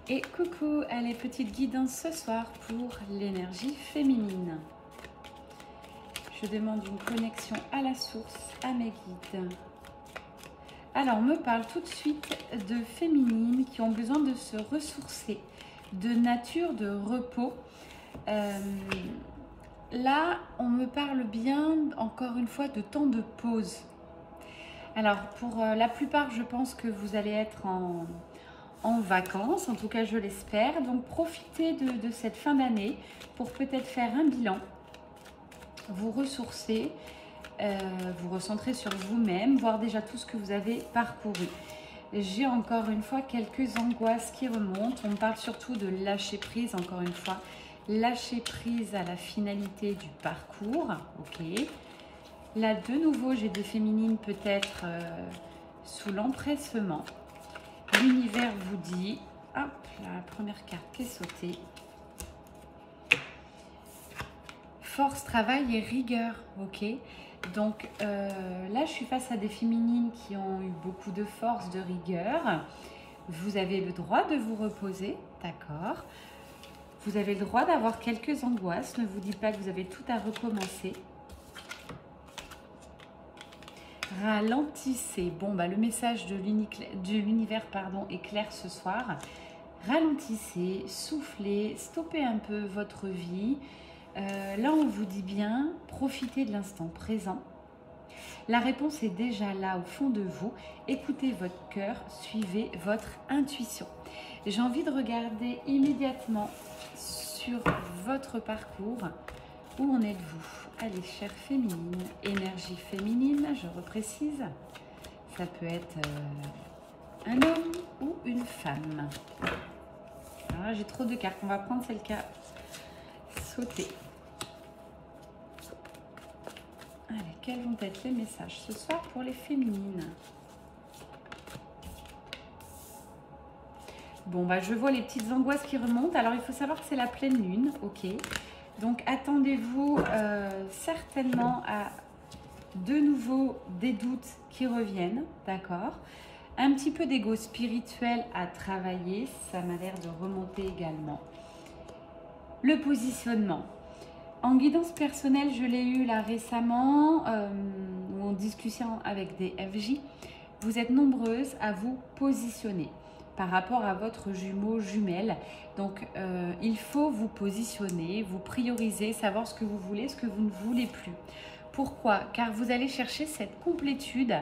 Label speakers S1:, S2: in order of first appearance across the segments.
S1: Et coucou, allez, petite guidance ce soir pour l'énergie féminine. Je demande une connexion à la source, à mes guides. Alors, on me parle tout de suite de féminines qui ont besoin de se ressourcer, de nature, de repos. Là, on me parle bien, encore une fois, de temps de pause. Alors, pour la plupart, je pense que vous allez être en vacances, en tout cas je l'espère. Donc profitez de cette fin d'année pour peut-être faire un bilan, vous ressourcer, vous recentrer sur vous-même, voir déjà tout ce que vous avez parcouru. J'ai encore une fois quelques angoisses qui remontent. On parle surtout de lâcher prise, encore une fois. Lâcher prise à la finalité du parcours. Ok. Là, de nouveau, j'ai des féminines peut-être sous l'empressement. L'univers vous dit, hop, la première carte qui est sautée. Force, travail et rigueur, ok. Donc là, je suis face à des féminines qui ont eu beaucoup de force, de rigueur. Vous avez le droit de vous reposer, d'accord. Vous avez le droit d'avoir quelques angoisses. Ne vous dites pas que vous avez tout à recommencer. Ralentissez. Bon, bah, le message de l'univers est clair ce soir. Ralentissez, soufflez, stoppez un peu votre vie. Là, on vous dit bien, profitez de l'instant présent. La réponse est déjà là au fond de vous. Écoutez votre cœur, suivez votre intuition. J'ai envie de regarder immédiatement sur votre parcours. Où en êtes-vous? Allez, chère féminine, énergie féminine, je reprécise. Ça peut être un homme ou une femme. Alors là, j'ai trop de cartes. On va prendre celle qui a sauté. Allez, quels vont être les messages ce soir pour les féminines? Bon, bah, je vois les petites angoisses qui remontent. Alors, il faut savoir que c'est la pleine lune, ok. Donc, attendez-vous certainement à de nouveau des doutes qui reviennent, d'accord. Un petit peu d'ego spirituel à travailler, ça m'a l'air de remonter également. Le positionnement. En guidance personnelle, je l'ai eu là récemment, en discussion avec des FJ. Vous êtes nombreuses à vous positionner par rapport à votre jumeau, jumelle. Donc, il faut vous positionner, vous prioriser, savoir ce que vous voulez, ce que vous ne voulez plus. Pourquoi? Car vous allez chercher cette complétude.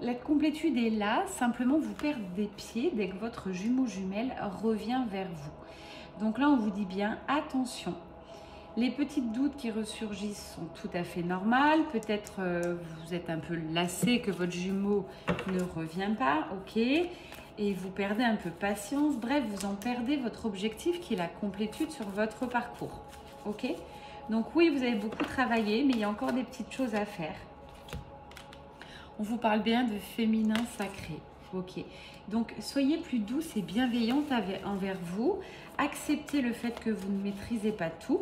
S1: La complétude est là, simplement vous perdez pied dès que votre jumeau, jumelle revient vers vous. Donc là, on vous dit bien, attention. Les petits doutes qui ressurgissent sont tout à fait normales. Peut-être vous êtes un peu lassé que votre jumeau ne revient pas, ok. Et vous perdez un peu patience. Bref, vous en perdez votre objectif qui est la complétude sur votre parcours, ok. Donc oui, vous avez beaucoup travaillé, mais il y a encore des petites choses à faire. On vous parle bien de féminin sacré, ok. Donc soyez plus douce et bienveillante envers vous. Acceptez le fait que vous ne maîtrisez pas tout.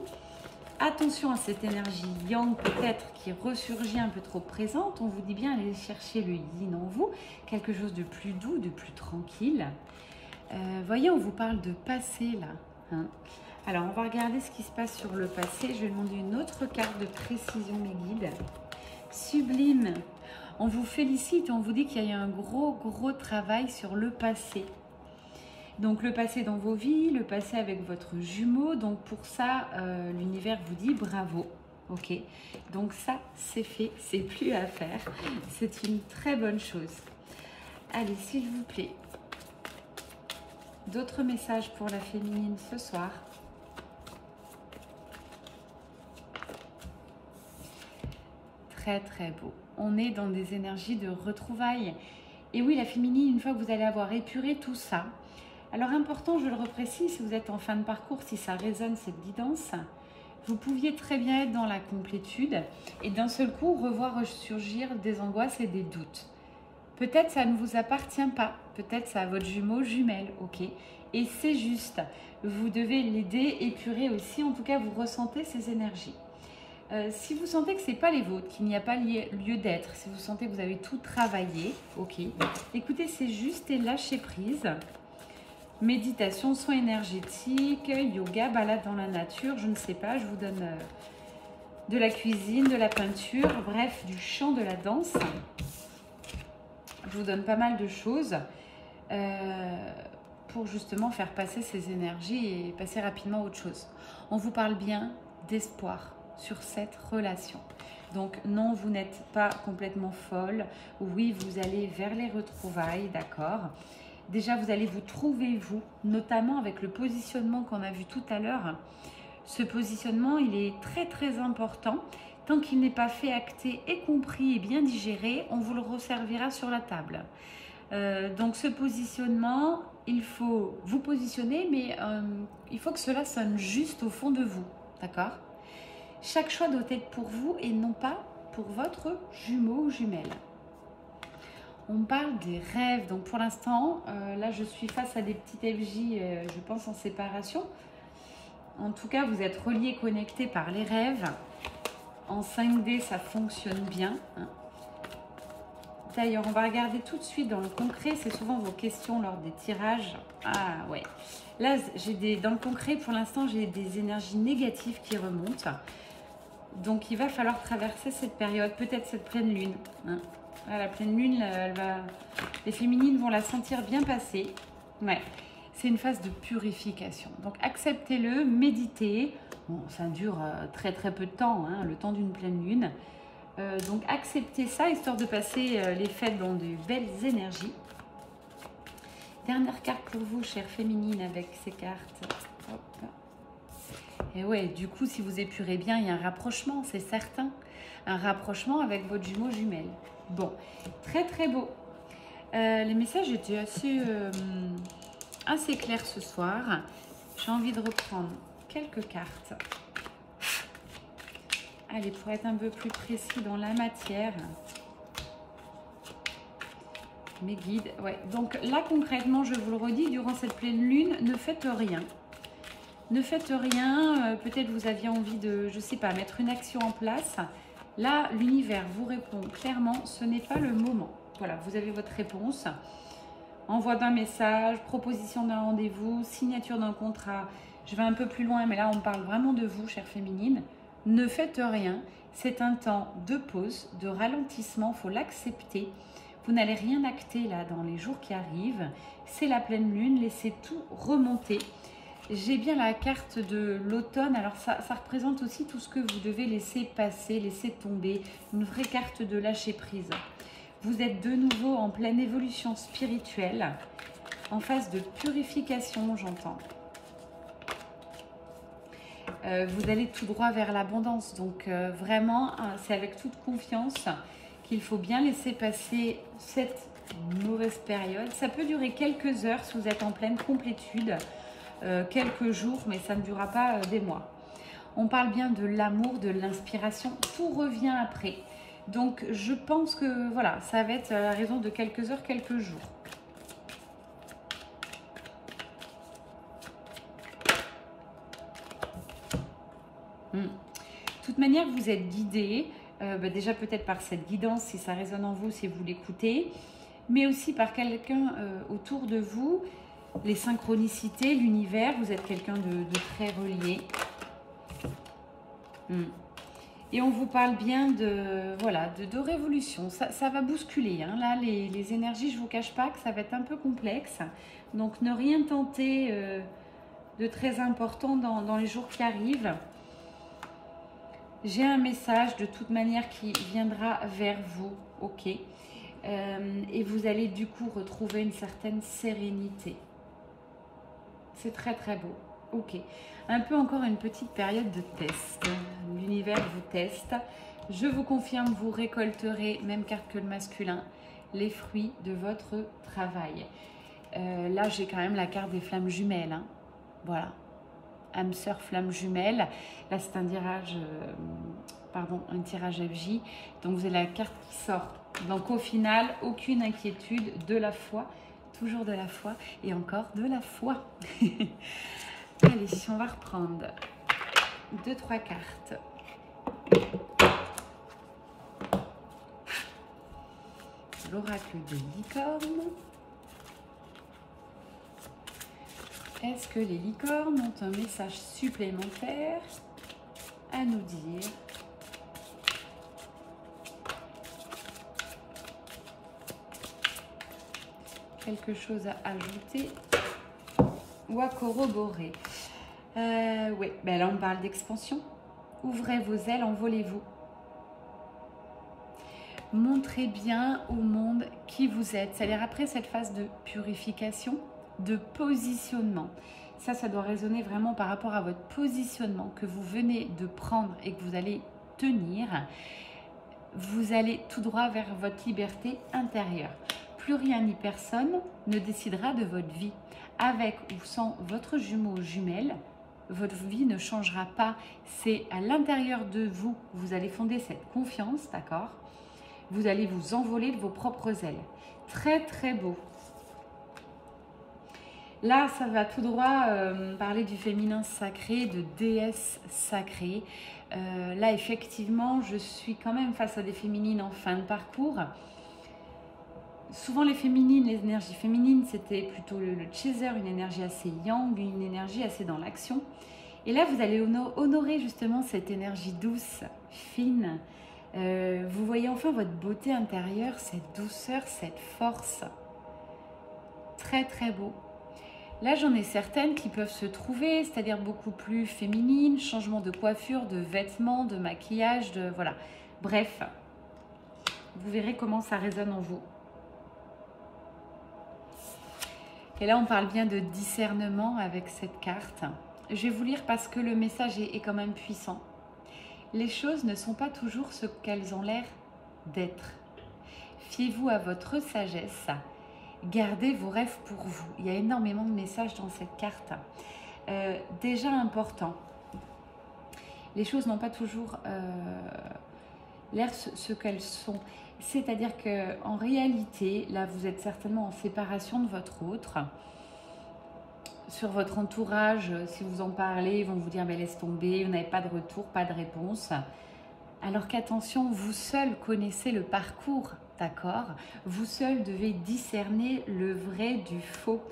S1: Attention à cette énergie yang peut-être qui ressurgit un peu trop présente. On vous dit bien aller chercher le yin en vous, quelque chose de plus doux, de plus tranquille. Voyez, on vous parle de passé là. Hein. Alors, on va regarder ce qui se passe sur le passé. Je vais demander une autre carte de précision, mes guides. Sublime. On vous félicite, on vous dit qu'il y a eu un gros travail sur le passé. Donc le passé dans vos vies, le passé avec votre jumeau. Donc pour ça, l'univers vous dit bravo. Ok. Donc ça, c'est fait, c'est plus à faire. C'est une très bonne chose. Allez, s'il vous plaît. D'autres messages pour la féminine ce soir. Très beau. On est dans des énergies de retrouvailles. Et oui, la féminine, une fois que vous allez avoir épuré tout ça, alors important, je le reprécise, si vous êtes en fin de parcours, si ça résonne cette guidance, vous pouviez très bien être dans la complétude et d'un seul coup revoir ressurgir des angoisses et des doutes. Peut-être ça ne vous appartient pas, peut-être ça a votre jumeau, jumelle, ok. Et c'est juste, vous devez l'aider, épurer aussi, en tout cas vous ressentez ces énergies. Si vous sentez que ce n'est pas les vôtres, qu'il n'y a pas lieu d'être, si vous sentez que vous avez tout travaillé, ok, écoutez, c'est juste et lâchez prise. Méditation, soins énergétiques, yoga, balade dans la nature, je ne sais pas, je vous donne de la cuisine, de la peinture, bref, du chant, de la danse. Je vous donne pas mal de choses pour justement faire passer ces énergies et passer rapidement à autre chose. On vous parle bien d'espoir sur cette relation. Donc non, vous n'êtes pas complètement folle. Oui, vous allez vers les retrouvailles, d'accord. Déjà, vous allez vous trouver, vous, notamment avec le positionnement qu'on a vu tout à l'heure. Ce positionnement, il est très très important. Tant qu'il n'est pas fait, acté et compris et bien digéré, on vous le resservira sur la table. Donc ce positionnement, il faut vous positionner, mais il faut que cela sonne juste au fond de vous, d'accord? Chaque choix doit être pour vous et non pas pour votre jumeau ou jumelle. On parle des rêves, donc pour l'instant, là je suis face à des petites FJ, je pense en séparation. En tout cas, vous êtes reliés, connectés par les rêves. En 5D, ça fonctionne bien. D'ailleurs, on va regarder tout de suite dans le concret. C'est souvent vos questions lors des tirages. Ah ouais. Là, dans le concret, pour l'instant, j'ai des énergies négatives qui remontent. Donc, il va falloir traverser cette période, peut-être cette pleine lune. Là, la pleine lune, les féminines vont la sentir bien passer. Ouais. C'est une phase de purification. Donc, acceptez-le, méditez. Bon, ça dure très très peu de temps, hein, le temps d'une pleine lune. Donc, acceptez ça, histoire de passer les fêtes dans de belles énergies. Dernière carte pour vous, chère féminine, avec ces cartes. Hop. Et ouais, du coup, si vous épurez bien, il y a un rapprochement, c'est certain. Un rapprochement avec votre jumeau jumelle. Bon, très très beau. Les messages étaient assez clairs ce soir. J'ai envie de reprendre quelques cartes. Allez, pour être un peu plus précis dans la matière. Mes guides, ouais. Donc là, concrètement, je vous le redis, durant cette pleine lune, ne faites rien. Ne faites rien. Peut-être vous aviez envie de, je sais pas, mettre une action en place. Là, l'univers vous répond clairement, ce n'est pas le moment. Voilà, vous avez votre réponse. Envoi d'un message, proposition d'un rendez-vous, signature d'un contrat. Je vais un peu plus loin, mais là, on parle vraiment de vous, chère féminine. Ne faites rien. C'est un temps de pause, de ralentissement. Il faut l'accepter. Vous n'allez rien acter là dans les jours qui arrivent. C'est la pleine lune. Laissez tout remonter. J'ai bien la carte de l'automne. Alors, ça représente aussi tout ce que vous devez laisser passer, laisser tomber. Une vraie carte de lâcher prise. Vous êtes de nouveau en pleine évolution spirituelle, en phase de purification, j'entends. Vous allez tout droit vers l'abondance. Donc, vraiment, c'est avec toute confiance qu'il faut bien laisser passer cette mauvaise période. Ça peut durer quelques heures si vous êtes en pleine complétude, quelques jours, mais ça ne durera pas des mois. On parle bien de l'amour, de l'inspiration. Tout revient après. Donc, je pense que voilà, ça va être à raison de quelques heures, quelques jours. De toute manière, vous êtes guidé, déjà peut-être par cette guidance, si ça résonne en vous, si vous l'écoutez, mais aussi par quelqu'un autour de vous, les synchronicités, l'univers, vous êtes quelqu'un de très relié. Et on vous parle bien de révolution. Ça va bousculer. Hein. Là, les énergies, je ne vous cache pas que ça va être un peu complexe. Donc, ne rien tenter de très important dans les jours qui arrivent. J'ai un message de toute manière qui viendra vers vous. Ok. Et vous allez du coup retrouver une certaine sérénité. C'est très très beau. Ok. Un peu encore une petite période de test. L'univers vous teste. Je vous confirme, vous récolterez, même carte que le masculin, les fruits de votre travail. Là, j'ai quand même la carte des flammes jumelles. Hein. Voilà. Âme sœur, flamme jumelle. Là, c'est un tirage, un tirage FJ. Donc, vous avez la carte qui sort. Donc, au final, aucune inquiétude, de la foi. Toujours de la foi et encore de la foi. Allez, on va reprendre 2-3 cartes. L'oracle de licorne. Est-ce que les licornes ont un message supplémentaire à nous dire? Quelque chose à ajouter ou à corroborer? Oui, ben là on parle d'expansion. Ouvrez vos ailes, envolez-vous. Montrez bien au monde qui vous êtes. C'est-à-dire après cette phase de purification, de positionnement. Ça doit résonner vraiment par rapport à votre positionnement que vous venez de prendre et que vous allez tenir. Vous allez tout droit vers votre liberté intérieure. Plus rien ni personne ne décidera de votre vie. Avec ou sans votre jumeau ou jumelle, votre vie ne changera pas. C'est à l'intérieur de vous que vous allez fonder cette confiance, d'accord? Vous allez vous envoler de vos propres ailes. Très, très beau. Là, ça va tout droit parler du féminin sacré, de déesse sacrée. Là, effectivement, je suis quand même face à des féminines en fin de parcours. Souvent, les féminines, les énergies féminines, c'était plutôt le chaser, une énergie assez yang, une énergie assez dans l'action. Et là, vous allez honorer justement cette énergie douce, fine. Vous voyez enfin votre beauté intérieure, cette douceur, cette force. Très, très beau. Là, j'en ai certaines qui peuvent se trouver, c'est-à-dire beaucoup plus féminines, changement de coiffure, de vêtements, de maquillage, de voilà. Bref, vous verrez comment ça résonne en vous. Et là, on parle bien de discernement avec cette carte. Je vais vous lire parce que le message est quand même puissant. Les choses ne sont pas toujours ce qu'elles ont l'air d'être. Fiez-vous à votre sagesse. Gardez vos rêves pour vous. Il y a énormément de messages dans cette carte. Déjà important. Les choses n'ont pas toujours l'air ce qu'elles sont. C'est-à-dire qu'en réalité, là, vous êtes certainement en séparation de votre autre. Sur votre entourage, si vous en parlez, ils vont vous dire « laisse tomber, vous n'avez pas de retour, pas de réponse ». Alors qu'attention, vous seul connaissez le parcours, d'accord? Vous seul devez discerner le vrai du faux.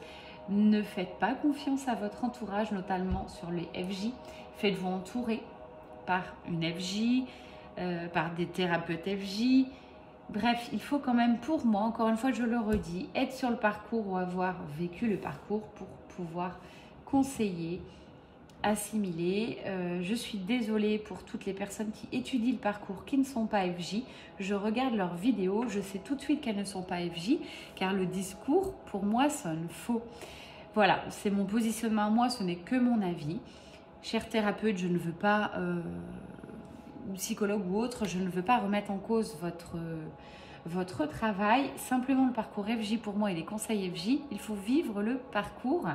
S1: Ne faites pas confiance à votre entourage, notamment sur les FJ. Faites-vous entourer par une FJ, par des thérapeutes FJ. Bref, il faut quand même, pour moi, encore une fois, je le redis, être sur le parcours ou avoir vécu le parcours pour pouvoir conseiller, assimiler. Je suis désolée pour toutes les personnes qui étudient le parcours, qui ne sont pas FJ. Je regarde leurs vidéos, je sais tout de suite qu'elles ne sont pas FJ, car le discours, pour moi, sonne faux. Voilà, c'est mon positionnement à moi, ce n'est que mon avis. Chers thérapeutes, je ne veux pas... psychologue ou autre, je ne veux pas remettre en cause votre travail. Simplement, le parcours FJ pour moi et les conseils FJ, il faut vivre le parcours.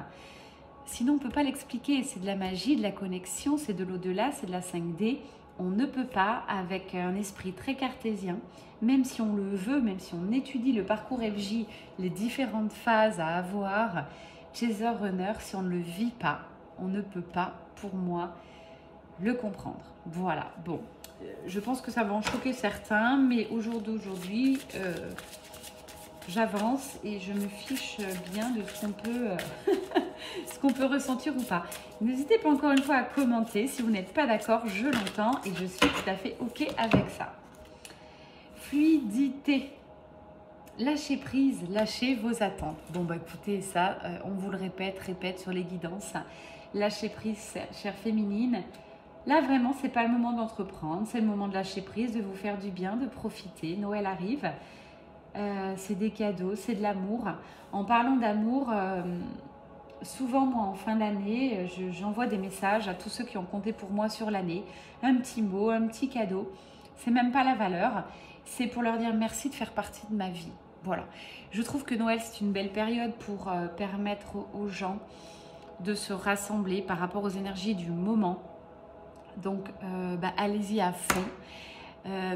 S1: Sinon, on ne peut pas l'expliquer. C'est de la magie, de la connexion, c'est de l'au-delà, c'est de la 5D. On ne peut pas, avec un esprit très cartésien, même si on le veut, même si on étudie le parcours FJ, les différentes phases à avoir, chaser, runner, si on ne le vit pas, on ne peut pas, pour moi, le comprendre. Voilà, bon. Je pense que ça va en choquer certains, mais au jour d'aujourd'hui, j'avance et je me fiche bien de ce qu'on peut, ce qu'on peut ressentir ou pas. N'hésitez pas encore une fois à commenter. Si vous n'êtes pas d'accord, je l'entends et je suis tout à fait OK avec ça. Fluidité. Lâchez prise, lâchez vos attentes. Bon, bah écoutez, ça, on vous le répète sur les guidances. Lâchez prise, chère féminine. Là, vraiment, ce n'est pas le moment d'entreprendre, c'est le moment de lâcher prise, de vous faire du bien, de profiter. Noël arrive, c'est des cadeaux, c'est de l'amour. En parlant d'amour, souvent, moi, en fin d'année, j'envoie des messages à tous ceux qui ont compté pour moi sur l'année. Un petit mot, un petit cadeau. C'est même pas la valeur, c'est pour leur dire merci de faire partie de ma vie. Voilà. Je trouve que Noël, c'est une belle période pour permettre aux gens de se rassembler par rapport aux énergies du moment. Donc, allez-y à fond.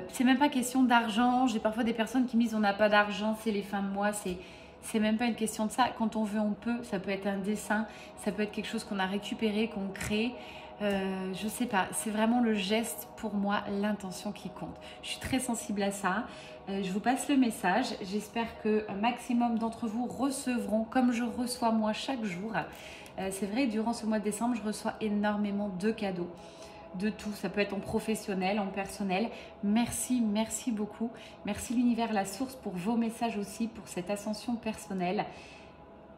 S1: C'est même pas question d'argent. J'ai parfois des personnes qui me disent on n'a pas d'argent, c'est les fins de mois. C'est même pas une question de ça. Quand on veut, on peut. Ça peut être un dessin, ça peut être quelque chose qu'on a récupéré, qu'on crée. Je sais pas, c'est vraiment le geste pour moi, l'intention qui compte. Je suis très sensible à ça. Je vous passe le message. J'espère qu'un maximum d'entre vous recevront, comme je reçois moi chaque jour. C'est vrai, durant ce mois de décembre, je reçois énormément de cadeaux. De tout, ça peut être en professionnel, en personnel. Merci, merci beaucoup. Merci l'univers, la source pour vos messages aussi, pour cette ascension personnelle.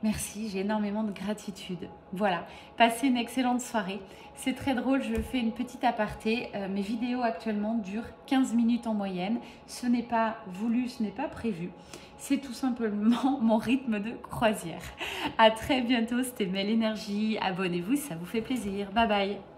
S1: Merci, j'ai énormément de gratitude. Voilà, passez une excellente soirée. C'est très drôle, je fais une petite aparté. Mes vidéos actuellement durent 15 minutes en moyenne. Ce n'est pas voulu, ce n'est pas prévu. C'est tout simplement mon rythme de croisière. À très bientôt, c'était Mel Énergie. Abonnez-vous si ça vous fait plaisir. Bye bye.